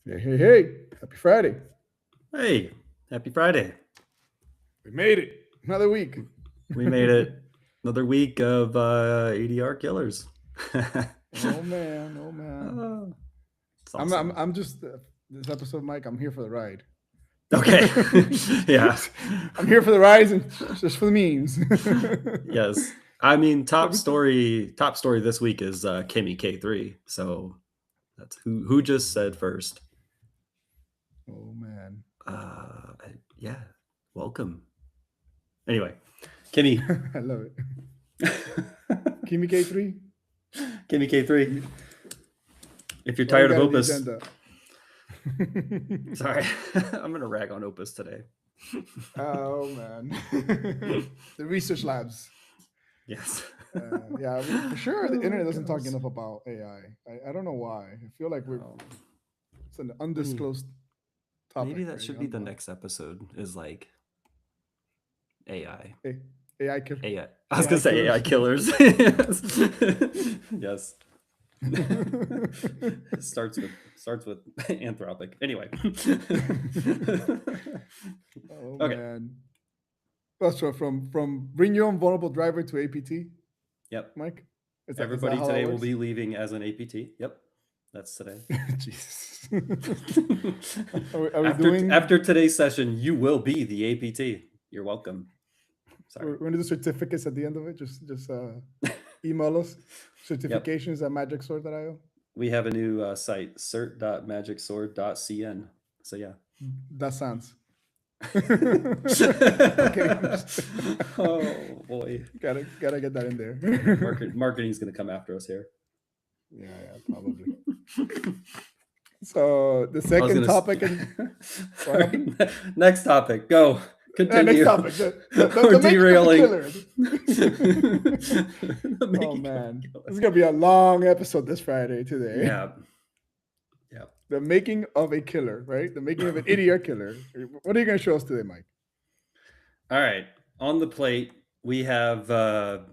Hey, happy Friday. Hey, happy Friday. We made it. Another week. We made it. Another week of EDR killers. Oh man, oh man. Oh, it's I'm I'm awesome. I'm just this episode, Mike. I'm here for the ride. Okay. Yeah. I'm here for the rides and just for the memes. Yes. I mean, top Everything. story this week is Kimmy K3. So that's who just said first. Oh man. Yeah. Welcome. Anyway, Kimmy. I love it. Kimi K3. Kimmy K3. If you're What do you tired of got on the Opus, agenda? sorry, I'm gonna rag on Opus today. Oh man. The research labs. Yes. Yeah, for sure. The Oh, internet it doesn't talk goes. enough about AI. I don't know why. I feel like Oh, it's an hmm. undisclosed Maybe topic, that right? should be the next episode. Is like AI. A- AI kill AI. I was AI gonna say AI killers. killers. Yes. Yes. starts with Anthropic. Anyway. Oh Okay. man. That's right. From bring your own vulnerable driver to APT, Yep. Mike. Is that Everybody how that today will works? be leaving as an APT. Yep. That's today. Jesus. Are we doing? After today's session, you will be the APT. You're welcome. Sorry. We're going to do certificates at the end of it. Just email us Yep. certifications at magicsword.io. We have a new site, cert.magicsword.cn. So yeah. That sounds. I'm kidding. I'm just Oh boy. gotta get that in there. Marketing's gonna come after us here. Yeah, probably. So the I was second gonna. topic and what Sorry. happened? Next topic. Go. Next Continue. topic, We're the making of a derailing. killer. The Oh making of a man, killer. this is gonna be a long episode this Friday today. Yeah. Yeah. The making of a killer, right? The making of an EDR killer. What are you gonna show us today, Mike? All right. On the plate, we have a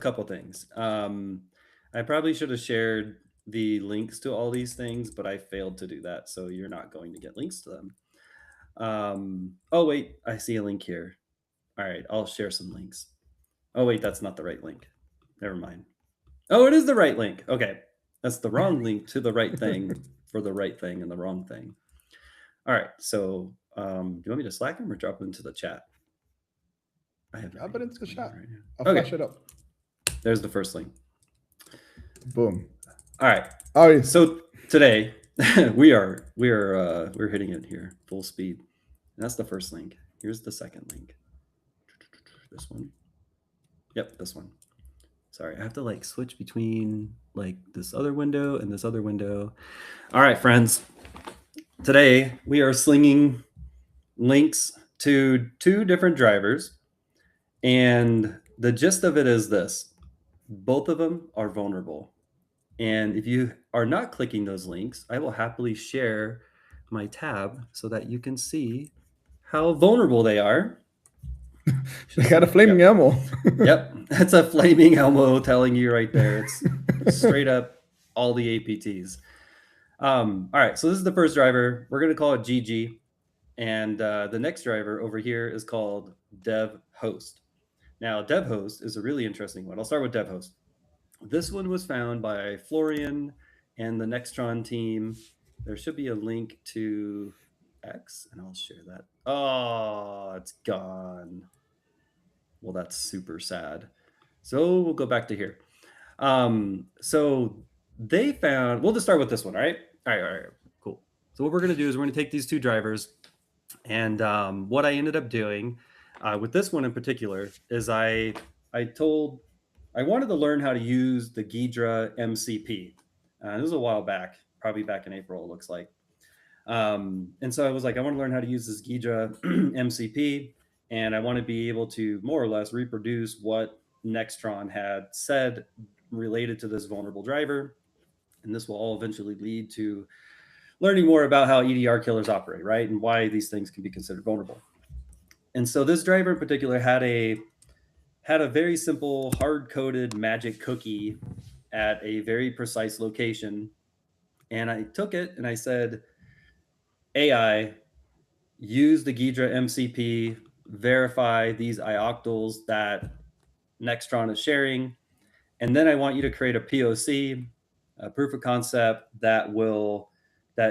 couple things. I probably should have shared the links to all these things, but I failed to do that, so you're not going to get links to them. Oh wait, I see a link here. All right, I'll share some links. Oh wait, that's not the right link. Never mind. Oh, it is the right link. Okay, that's the wrong link to the right thing for the right thing and the wrong thing. All right, so do you want me to Slack them or drop them into the chat? I have no Drop it idea into what's the going on chat. right I'll now. Okay, flash it up. there's the first link. Boom. All right. Oh, yeah. So today we're hitting it here full speed. And that's the first link. Here's the second link. This one. Yep, this one. Sorry, I have to like switch between like this other window and this other window. All right, friends. Today we are slinging links to two different drivers, and the gist of it is this: both of them are vulnerable. And if you are not clicking those links, I will happily share my tab so that you can see how vulnerable they are. They got a flaming Yep. ammo. Yep. That's a flaming Elmo telling you right there. It's straight up all the APTs. All right. So this is the first driver. We're going to call it GG. And the next driver over here is called dev host. Now, dev host is a really interesting one. I'll start with dev host. This one was found by Florian and the Nextron team. There should be a link to X, and I'll share that. Oh, it's gone. Well, that's super sad. So we'll go back to here. So they found, we'll just start with this one, all right? All right, cool. So what we're going to do is we're going to take these two drivers, and what I ended up doing with this one in particular is I wanted to learn how to use the Ghidra MCP. This was a while back, probably back in April, it looks like. And so I was like, I want to learn how to use this Ghidra MCP, and I want to be able to more or less reproduce what Nextron had said related to this vulnerable driver. And this will all eventually lead to learning more about how EDR killers operate, right? And why these things can be considered vulnerable. And so this driver in particular had a very simple hard-coded magic cookie at a very precise location. And I took it and I said, AI, use the Ghidra MCP, verify these ioctals that Nextron is sharing, and then I want you to create a POC, a proof of concept that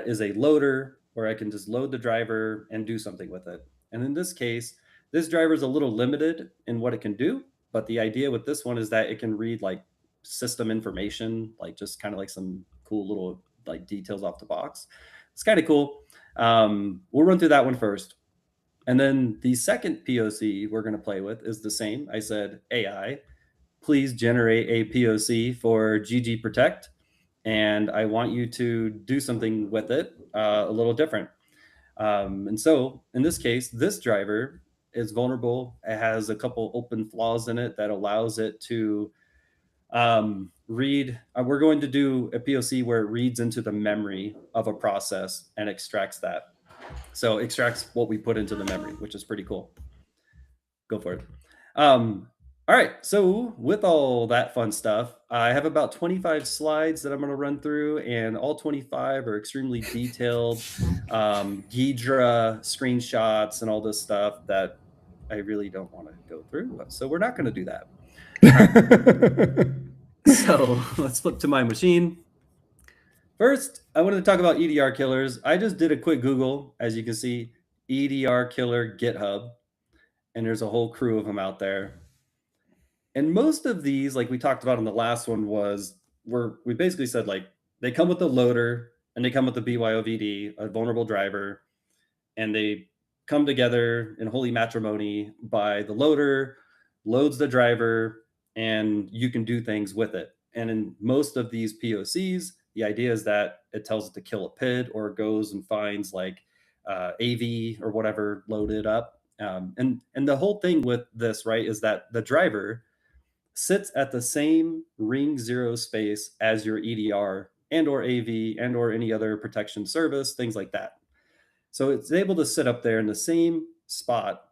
is a loader where I can just load the driver and do something with it. And in this case, this driver is a little limited in what it can do, but the idea with this one is that it can read like system information, like just kind of like some cool little like details off the box. It's kind of cool. We'll run through that one first. And then the second POC we're going to play with is the same. I said, AI, please generate a POC for GG Protect. And I want you to do something with it a little different. And so in this case, this driver is vulnerable. It has a couple open flaws in it that allows it to read. We're going to do a POC where it reads into the memory of a process and extracts that. So extracts what we put into the memory, which is pretty cool. Go for it. All right, so with all that fun stuff, I have about 25 slides that I'm going to run through, and all 25 are extremely detailed Ghidra screenshots and all this stuff that I really don't want to go through. So we're not going to do that. Right. So let's flip to my machine. First, I wanted to talk about EDR killers. I just did a quick Google, as you can see, EDR killer GitHub, and there's a whole crew of them out there. And most of these, like we talked about in the last one, we basically said like they come with a loader and they come with a BYOVD, a vulnerable driver, and they come together in holy matrimony by the loader loads the driver and you can do things with it. And in most of these POCs, the idea is that it tells it to kill a PID or it goes and finds like AV or whatever loaded up. And the whole thing with this, right, is that the driver sits at the same ring 0 space as your EDR and or AV and or any other protection service, things like that. So it's able to sit up there in the same spot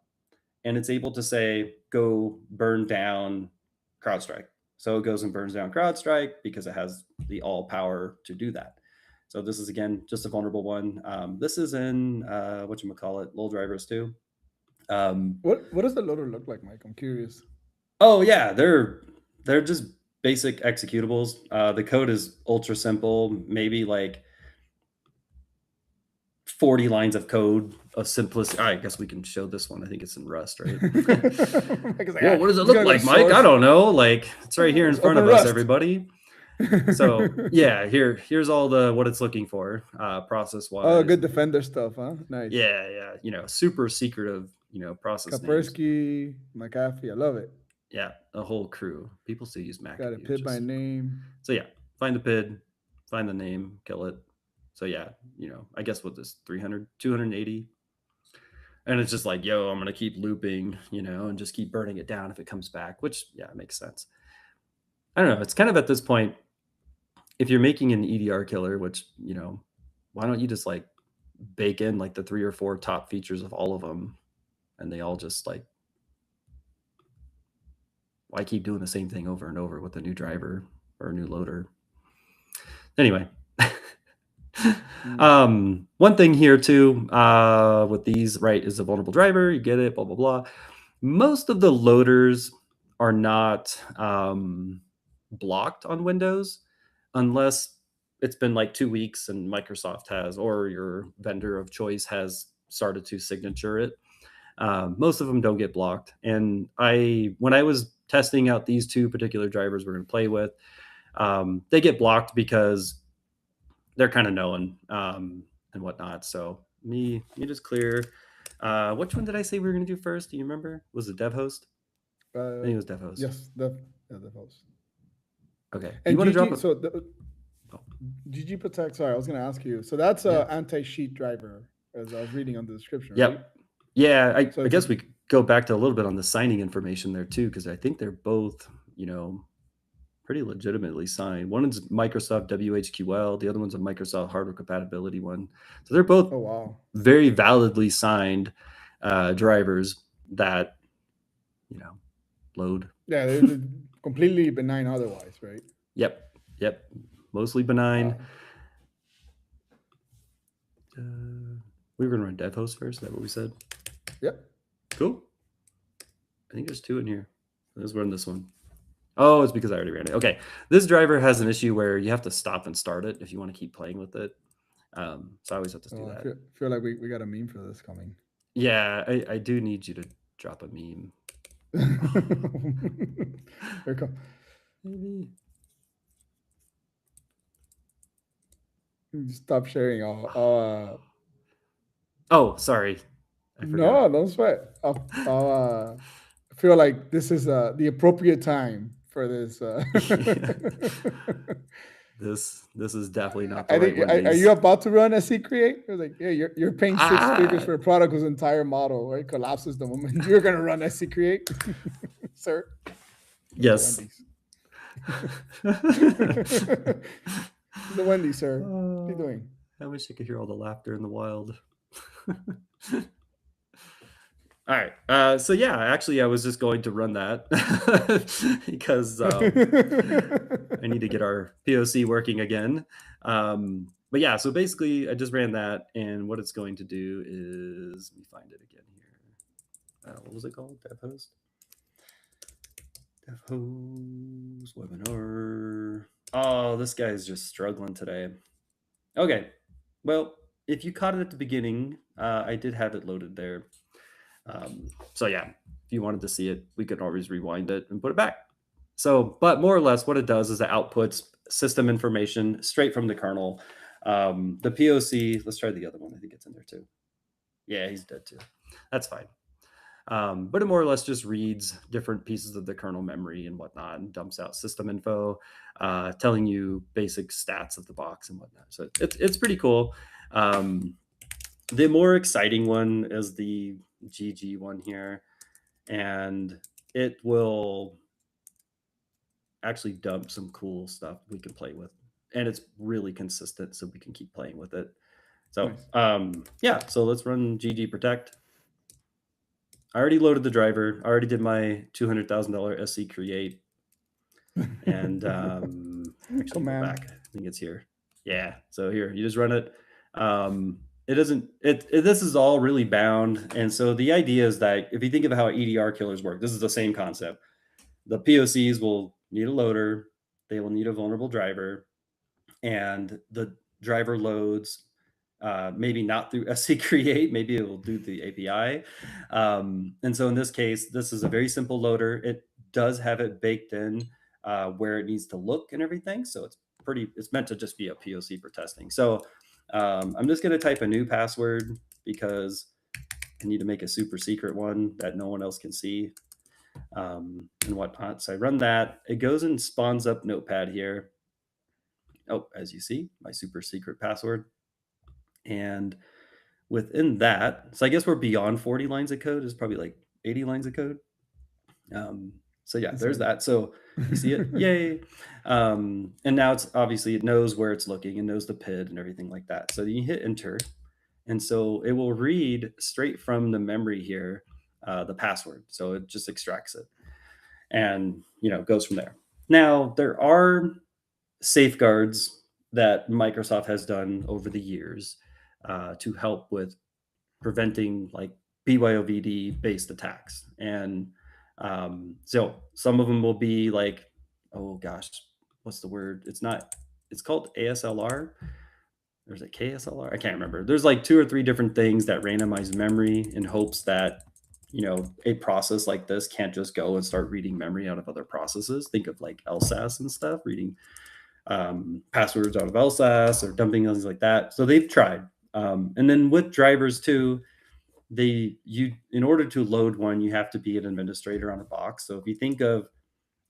and it's able to say, go burn down CrowdStrike. So it goes and burns down CrowdStrike because it has the all power to do that. So this is, again, just a vulnerable one. This is in, whatchamacallit, little drivers too. What does the loader look like, Mike? I'm curious. Oh yeah, they're just basic executables. The code is ultra simple, maybe like 40 lines of code of simplicity. I guess we can show this one. I think it's in Rust, right? Whoa, what does it look like, Mike? I don't know. Like it's right here in front of us, everybody. So yeah, here's all what it's looking for, process-wise. Oh, good Defender stuff, huh? Nice. Yeah. Super secretive, process Kaspersky, McAfee. I love it. Yeah, a whole crew. People still use Mac. Got a PID by name. So yeah, find the PID, find the name, kill it. So yeah, I guess with this 300, 280. And it's just like, yo, I'm going to keep looping, and just keep burning it down if it comes back, which, yeah, makes sense. I don't know. It's kind of at this point, if you're making an EDR killer, which, why don't you just like bake in like the 3 or 4 top features of all of them and they all just like, why keep doing the same thing over and over with a new driver or a new loader? Anyway, one thing here too, with these, right, is a vulnerable driver. You get it, blah, blah, blah. Most of the loaders are not blocked on Windows unless it's been like 2 weeks and Microsoft has, or your vendor of choice has started to signature it. Most of them don't get blocked. And when I was testing out these 2 particular drivers we're going to play with, they get blocked because they're kind of known and whatnot. So me just clear. Which one did I say we were going to do first? Do you remember? Was it dev host? I think it was dev host. Yes, dev host. Okay. And you want to drop it? So GG Protect. Sorry, I was going to ask you. So that's an anti-cheat driver, as I was reading on the description. Yep. Right? Yeah. I guess we could go back to a little bit on the signing information there too, because I think they're both, pretty legitimately signed. One is Microsoft WHQL. The other one's a Microsoft hardware compatibility one. So they're both very validly signed drivers that, load. Yeah, they're completely benign otherwise, right? Yep. Mostly benign. We were going to run dev host first. Is that what we said? Yep. Cool. I think there's 2 in here. Let's run this one. Oh, it's because I already ran it. Okay. This driver has an issue where you have to stop and start it if you want to keep playing with it. So I always have to do Oh, that. feel like we got a meme for this coming. Yeah, I do need you to drop a meme. Here come. Maybe. Stop sharing. Oh, sorry. I No, forgot. don't sweat. I feel like this is the appropriate time for this. This is definitely not the I right think. one. Are you about to run SC Create? You're like, yeah, you're paying 6 figures Ah, for a product whose entire model right collapses the moment you're gonna run SC Create, sir. yes. The Wendy, sir. What are you doing? I wish I could hear all the laughter in the wild. All right. So yeah, actually, I was just going to run that because I need to get our POC working again. But yeah, so basically, I just ran that, and what it's going to do is, let me find it again here. What was it called? DevHost. DevHost webinar. Oh, this guy is just struggling today. Okay. Well, if you caught it at the beginning, I did have it loaded there. So yeah, if you wanted to see it, we could always rewind it and put it back. So, but more or less what it does is it outputs system information straight from the kernel. The POC, let's try the other one. I think it's in there too. Yeah, he's dead too. That's fine. But it more or less just reads different pieces of the kernel memory and whatnot and dumps out system info, telling you basic stats of the box and whatnot. So it's pretty cool. The more exciting one is the GG one here, and it will actually dump some cool stuff we can play with, and it's really consistent, so we can keep playing with it. So Nice. yeah, so let's run GG protect. I already loaded the driver. I already did my $200,000 SC create, and actually go back. I think it's here. Yeah, so here you just run it. It doesn't. This is all really bound, and so the idea is that if you think of how EDR killers work, this is the same concept. The POCs will need a loader. They will need a vulnerable driver, and the driver loads. Maybe not through SC Create, maybe it will do the API. And so in this case, this is a very simple loader. It does have it baked in where it needs to look and everything. So it's meant to just be a POC for testing. So I'm just going to type a new password because I need to make a super secret one that no one else can see and whatnot. So I run that. It goes and spawns up Notepad here. Oh, as you see, my super secret password. And within that, so I guess we're beyond 40 lines of code. It's probably like 80 lines of code. So yeah, there's that. So you see it, yay. And now it's obviously it knows where it's looking and knows the PID and everything like that. So you hit enter, and so it will read straight from the memory here the password. So it just extracts it, and goes from there. Now there are safeguards that Microsoft has done over the years to help with preventing like BYOVD based attacks. And so some of them will be like, oh gosh, what's the word? It's called ASLR. There's a KSLR. I can't remember. There's like 2 or 3 different things that randomize memory in hopes that a process like this can't just go and start reading memory out of other processes. Think of like LSAS and stuff, reading passwords out of LSAS or dumping things like that. So they've tried. And then with drivers too, in order to load one, you have to be an administrator on a box. So if you think of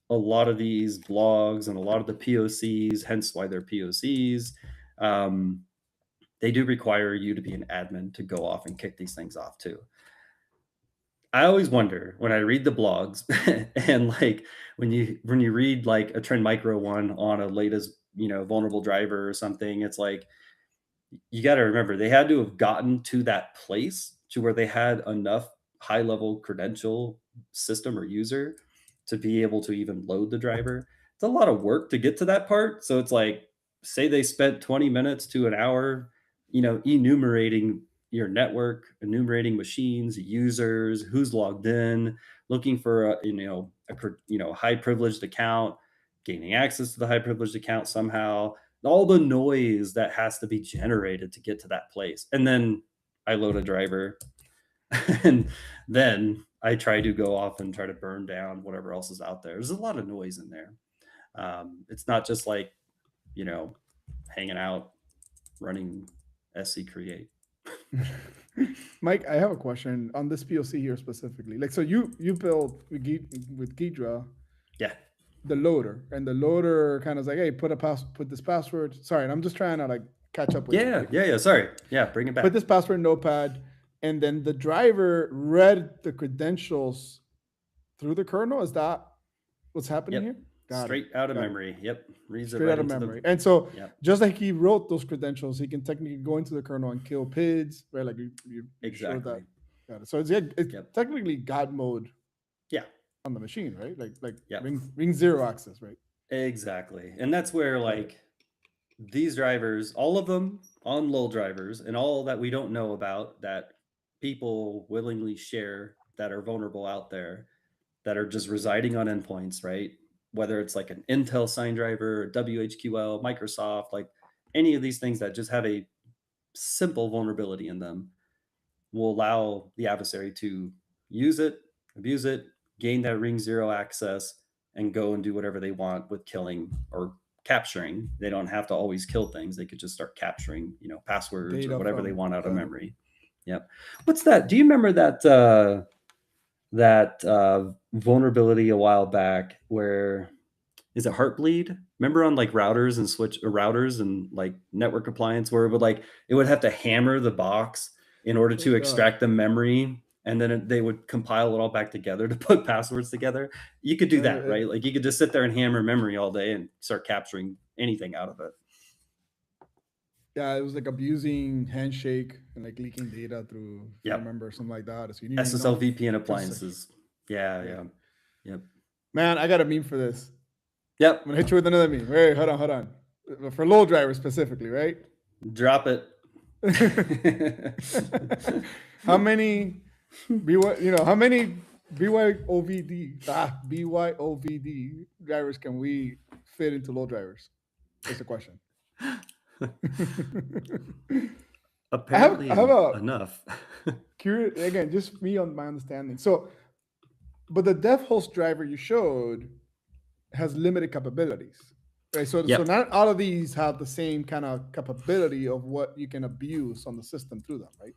a lot of these blogs and a lot of the POCs, hence why they're POCs, they do require you to be an admin to go off and kick these things off too. I always wonder when I read the blogs and like when you read like a Trend Micro one on a latest vulnerable driver or something, it's like you got to remember they had to have gotten to that place to where they had enough high level credential system or user to be able to even load the driver. It's a lot of work to get to that part. So it's like, say they spent 20 minutes to an hour, enumerating your network, enumerating machines, users, who's logged in, looking for a high privileged account, gaining access to the high privileged account somehow, all the noise that has to be generated to get to that place. And then I load a driver and then I try to go off and try to burn down whatever else is out there. There's a lot of noise in there. It's not just like, hanging out, running SC create. Mike, I have a question on this POC here specifically. Like, so you built with Ghidra, Yeah. the loader, and the loader kind of like, hey, put this password. Sorry, and I'm just trying to like catch up with you. Right? Yeah. Sorry. Yeah, bring it back. Put this password in Notepad, and then the driver read the credentials through the kernel. Is that what's happening here? Straight out of memory. Yep. Reads straight out of memory. And so just like he wrote those credentials, he can technically go into the kernel and kill PIDs, right? Like you exactly. That. Got it. So it's technically God mode. Yeah. On the machine, right? Like ring zero access, right? Exactly. And that's where like these drivers, all of them on lull drivers, and all that we don't know about that people willingly share that are vulnerable out there, that are just residing on endpoints, right? Whether it's like an Intel sign driver, WHQL, Microsoft, like any of these things that just have a simple vulnerability in them, will allow the adversary to use it, abuse it, gain that ring zero access, and go and do whatever they want with killing or capturing. They don't have to always kill things. They could just start capturing, passwords data or whatever they want out of memory. Yep. What's that? Do you remember that vulnerability a while back where, is it Heartbleed? Remember on like routers and like network appliance where it would have to hammer the box in order to extract the memory, and then they would compile it all back together to put passwords together. You could do that, right? Like you could just sit there and hammer memory all day and start capturing anything out of it. Yeah, it was like abusing handshake and like leaking data through, if I remember, something like that. So you need SSL VPN appliances. Yeah. Yep. Man, I got a meme for this. Yep. I'm going to hit you with another meme. Wait, hold on. For lull drivers specifically, right? Drop it. How many BYOVD drivers can we fit into lull drivers? That's the question. Apparently, I have enough. Curious again, just me on my understanding. So, but the dev host driver you showed has limited capabilities, right? So not all of these have the same kind of capability of what you can abuse on the system through them, right?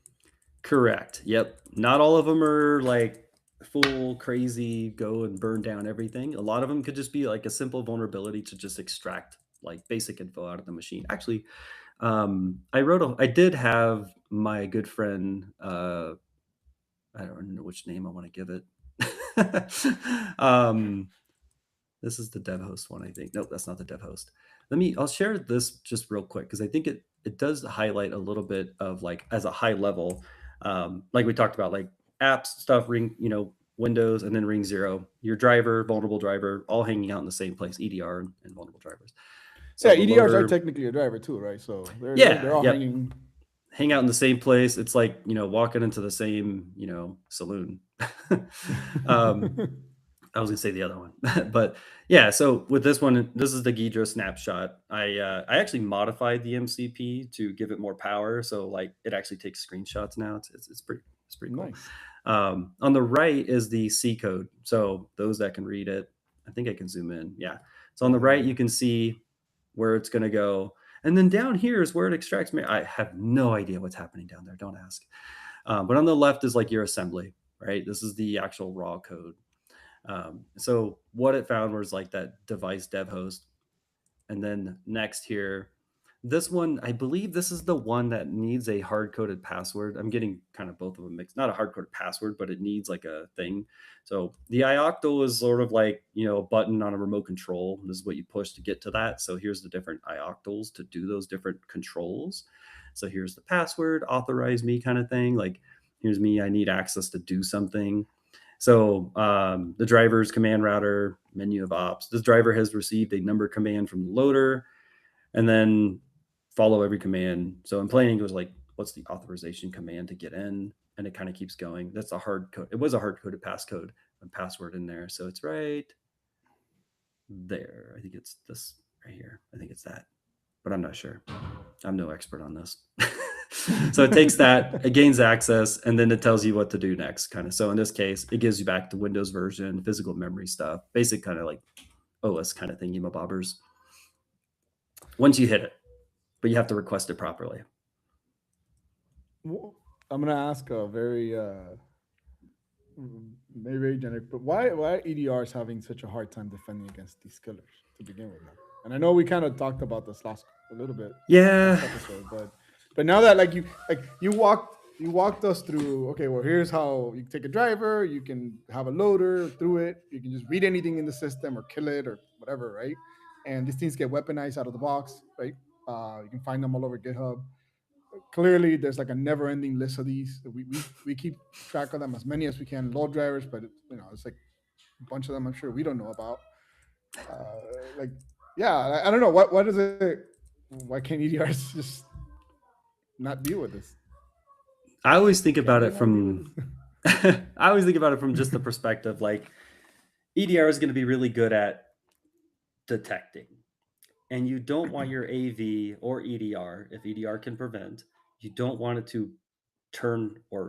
Correct. Yep. Not all of them are like full crazy go and burn down everything. A lot of them could just be like a simple vulnerability to just extract like basic info out of the machine. Actually, I did have my good friend, I don't know which name I want to give it. This is the dev host one, I think. Nope, that's not the dev host. I'll share this just real quick because I think it does highlight a little bit of like as a high level, like we talked about, like apps, stuff, ring, Windows, and then ring zero, your driver, vulnerable driver, all hanging out in the same place, EDR and vulnerable drivers. So EDRs are technically a driver too, right? So they're all hang out in the same place. It's like, walking into the same, saloon. I was gonna say the other one, but yeah. So with this one, this is the Ghidra snapshot. I actually modified the MCP to give it more power, so like it actually takes screenshots now. It's pretty cool. Nice. On the right is the C code. So those that can read it, I think I can zoom in. Yeah. So on the right, you can see where it's gonna go, and then down here is where it extracts. I have no idea what's happening down there. Don't ask. But on the left is like your assembly, right? This is the actual raw code. So what it found was like that device dev host. And then next here, this one, I believe this is the one that needs a hard-coded password. I'm getting kind of both of them mixed. Not a hard-coded password, but it needs like a thing. So the ioctl is sort of like, a button on a remote control. This is what you push to get to that. So here's the different ioctls to do those different controls. So here's the password, authorize me kind of thing. Like, here's me, I need access to do something. So the driver's command router, menu of ops. This driver has received a number command from the loader, and then follow every command. So in plain English, like what's the authorization command to get in, and it kind of keeps going. That's a hard code. It was a hard coded passcode and password in there, so it's right there. I think it's this right here. I think it's that, but I'm not sure. I'm no expert on this. So it takes that, it gains access, and then it tells you what to do next, kind of. So in this case, it gives you back the Windows version, physical memory stuff, basic kind of like OS kind of thingy bobbers. Once you hit it, but you have to request it properly. I'm gonna ask a very maybe very generic, but why are EDRs having such a hard time defending against these killers to begin with now? And I know we kind of talked about this a little bit Yeah. last episode, but now that you walked us through, okay, well, here's how you take a driver, you can have a loader through it, you can just read anything in the system or kill it or whatever, right? And these things get weaponized out of the box, right? You can find them all over GitHub. Clearly, there's like a never-ending list of these. We keep track of them, as many as we can. Load drivers, but it's like a bunch of them I'm sure we don't know about. Like, yeah, I don't know what is it. Why can't EDRs just not deal with this? I always think about it from just the perspective, like EDR is going to be really good at detecting, and you don't want your AV or EDR, if EDR can prevent, you don't want it to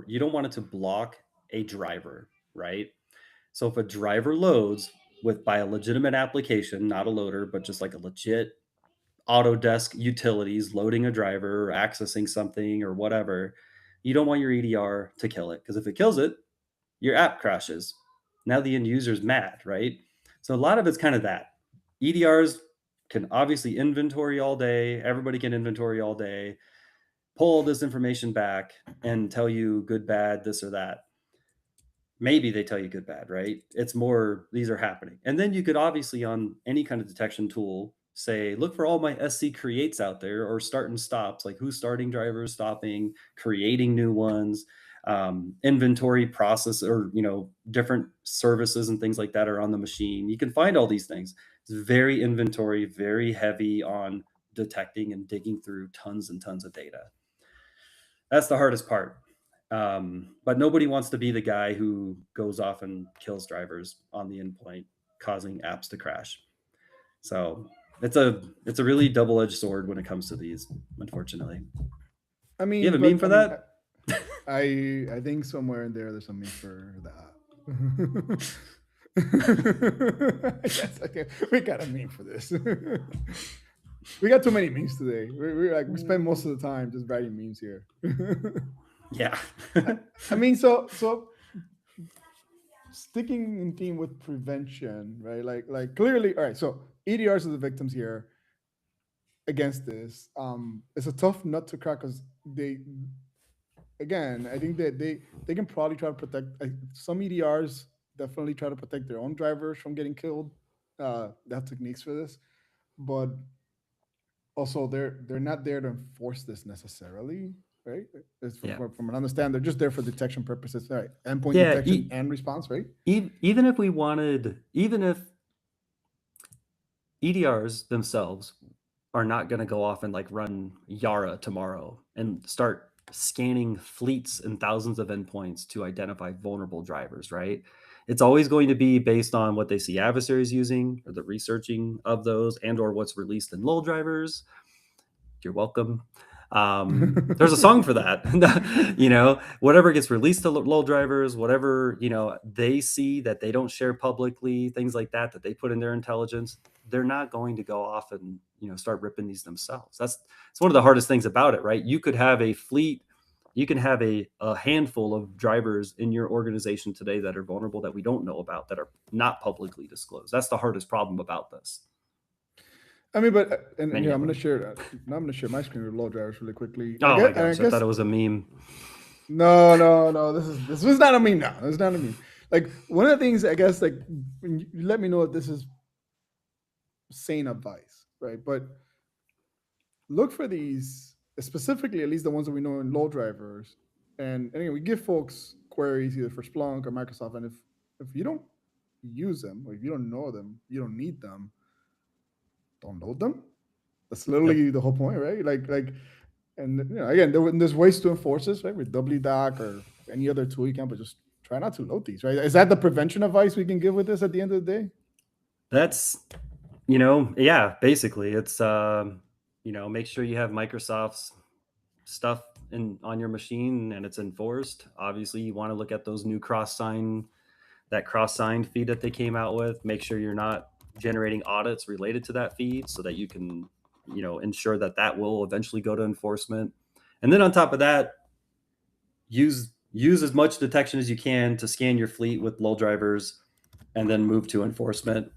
you don't want it to block a driver, right? So if a driver loads by a legitimate application, not a loader, but just like a legit Autodesk utilities loading a driver or accessing something or whatever, you don't want your EDR to kill it, because if it kills it, your app crashes. Now the end user's mad, right? So a lot of it's kind of that. EDRs can obviously inventory all day. Everybody can inventory all day, pull all this information back and tell you good, bad, this or that. Maybe they tell you good, bad, right? It's more, these are happening. And then you could obviously, on any kind of detection tool, say, look for all my SC creates out there, or start and stops, like who's starting drivers, stopping, creating new ones, inventory process, or different services and things like that are on the machine. You can find all these things. It's very inventory, very heavy on detecting and digging through tons and tons of data. That's the hardest part. But nobody wants to be the guy who goes off and kills drivers on the endpoint, causing apps to crash. So it's a really double-edged sword when it comes to these, unfortunately. I mean, you have a meme for that? I think somewhere in there's a meme for that. Yes, we got a meme for this. We got too many memes today. We spend most of the time just writing memes here. Yeah. I mean, so sticking in theme with prevention, right? Like clearly, all right. So EDRs are the victims here against this. It's a tough nut to crack because I think that they can probably try to protect some EDRs. Definitely try to protect their own drivers from getting killed. They have techniques for this, but also they're not there to enforce this necessarily, right? From an understand, they're just there for detection purposes, right? Endpoint detection and response, right? Even if EDRs themselves are not going to go off and like run Yara tomorrow and start scanning fleets and thousands of endpoints to identify vulnerable drivers, right? It's always going to be based on what they see adversaries using, or the researching of those, and or what's released in lull drivers. You're welcome. There's a song for that. Whatever gets released to lull drivers, whatever they see that they don't share publicly, things like that they put in their intelligence, they're not going to go off and start ripping these themselves. It's one of the hardest things about it, right? You could have a fleet, you can have a handful of drivers in your organization today that are vulnerable, that we don't know about, that are not publicly disclosed. That's the hardest problem about this. I mean, but I'm going to share my screen with lull drivers really quickly. Oh my gosh, I thought it was a meme. No. This was not a meme. No, it's not a meme. Like, one of the things, I guess, like, you let me know if this is sane advice, right? But look for these, specifically, at least the ones that we know in lull drivers. And again, we give folks queries either for Splunk or Microsoft, and if you don't use them, or if you don't know them, you don't need them, don't load them. That's literally the whole point, right? Like And again, there's ways to enforce this, right? With WDoc or any other tool you can, but just try not to load these, right? Is that the prevention advice we can give with this at the end of the day? That's, yeah, basically it's, make sure you have Microsoft's stuff on your machine and it's enforced. Obviously, you want to look at those new cross-signed feed that they came out with. Make sure you're not generating audits related to that feed so that you can, ensure that will eventually go to enforcement. And then on top of that, use as much detection as you can to scan your fleet with low drivers and then move to enforcement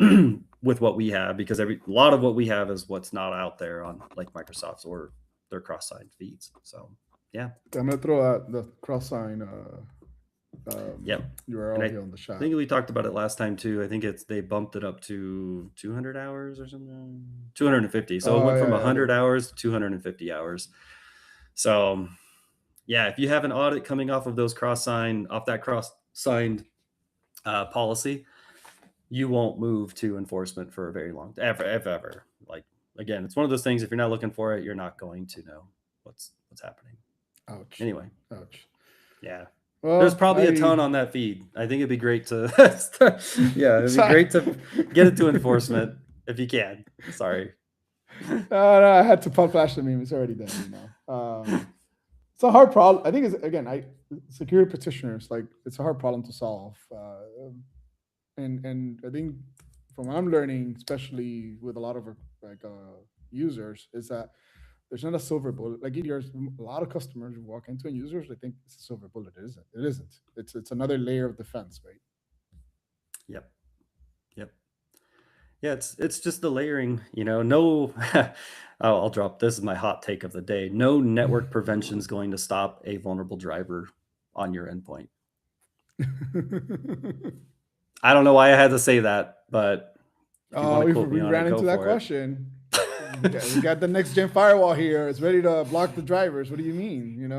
with what we have, because a lot of what we have is what's not out there on like Microsoft's or their cross-signed feeds. So yeah, I'm gonna throw out the cross-sign URL here on the chat. I think we talked about it last time too. I think they bumped it up to 200 hours or something, 250. So it went from 100 hours to 250 hours. So yeah, if you have an audit coming off of that cross-signed policy, you won't move to enforcement for a very long time, ever. Like, again, it's one of those things, if you're not looking for it, you're not going to know what's happening. Ouch. Anyway. Ouch. Yeah. Well, there's probably a ton on that feed. I think it'd be great to great to get it to enforcement if you can. Sorry. No, I had to pop flash the meme. It's already done, It's a hard problem. I think security practitioners, like, it's a hard problem to solve. And I think from what I'm learning, especially with a lot of users, is that there's not a silver bullet. Like EDRs, a lot of customers who walk into and users, they think it's a silver bullet. It isn't. It isn't. It's another layer of defense, right? Yep. Yeah, it's just the layering. No. I'll drop this is my hot take of the day. No network prevention is going to stop a vulnerable driver on your endpoint. I don't know why I had to say that, but we ran into that question. We got the next gen firewall here. It's ready to block the drivers. What do you mean?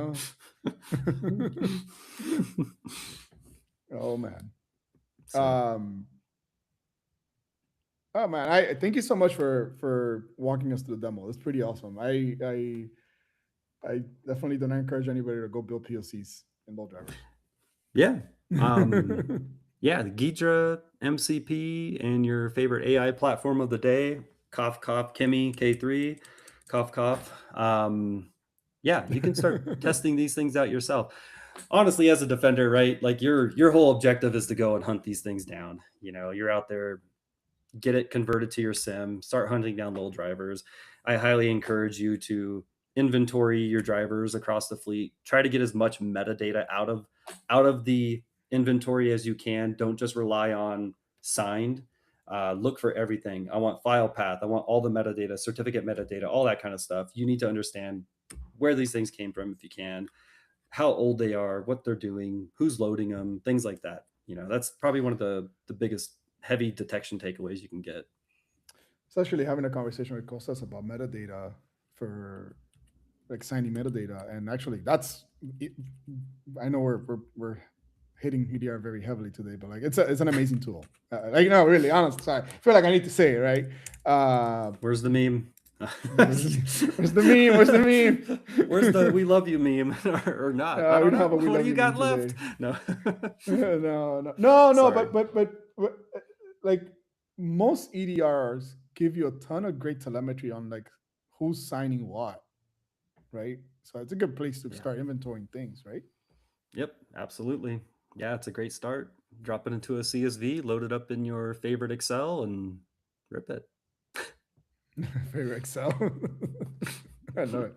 Oh man. Oh man, I thank you so much for walking us through the demo. It's pretty awesome. I definitely don't encourage anybody to go build POCs in low drivers. Yeah. Yeah, the Ghidra MCP and your favorite AI platform of the day, cough, Kimi K3, cough. Yeah, you can start testing these things out yourself. Honestly, as a defender, right? Like your whole objective is to go and hunt these things down. You're out there, get it converted to your SIM, start hunting down little drivers. I highly encourage you to inventory your drivers across the fleet. Try to get as much metadata out of the inventory as you can. Don't just rely on signed. Look for everything. I want file path. I want all the metadata, certificate metadata, all that kind of stuff. You need to understand where these things came from if you can, how old they are, what they're doing, who's loading them, things like that. That's probably one of the biggest heavy detection takeaways you can get. It's actually having a conversation with Costas about metadata for like signing metadata, and actually I know we're hitting EDR very heavily today, but like it's an amazing tool. Really honest. Sorry, I feel like I need to say it, right? Where's the meme? Where's the meme? Where's the meme? Where's the "we love you" meme or not? I don't know. What do you got left? No. No. But like most EDRs give you a ton of great telemetry on like who's signing what, right? So it's a good place to start inventorying things, right? Yep, absolutely. Yeah, it's a great start. Drop it into a CSV, load it up in your favorite Excel, and rip it. Favorite Excel. I love it.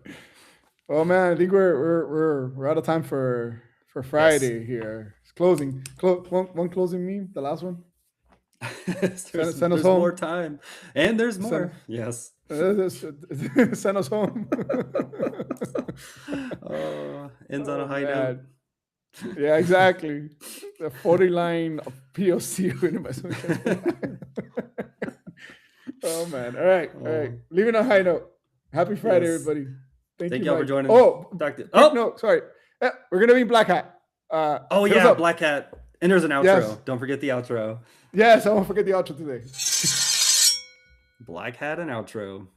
Oh man, I think we're out of time for Friday here. It's closing. One closing meme. The last one. Send us home. More time, and there's more. Yes. Send us home. Ends on a high note. Yeah, exactly. The 40-line POC. Oh man! All right. Leaving a high note. Happy Friday, everybody. Thank you all for joining. No, sorry. Yeah, we're gonna be Black Hat. Black Hat. And there's an outro. Yes. Don't forget the outro. Yes, I won't forget the outro today. Black Hat and outro.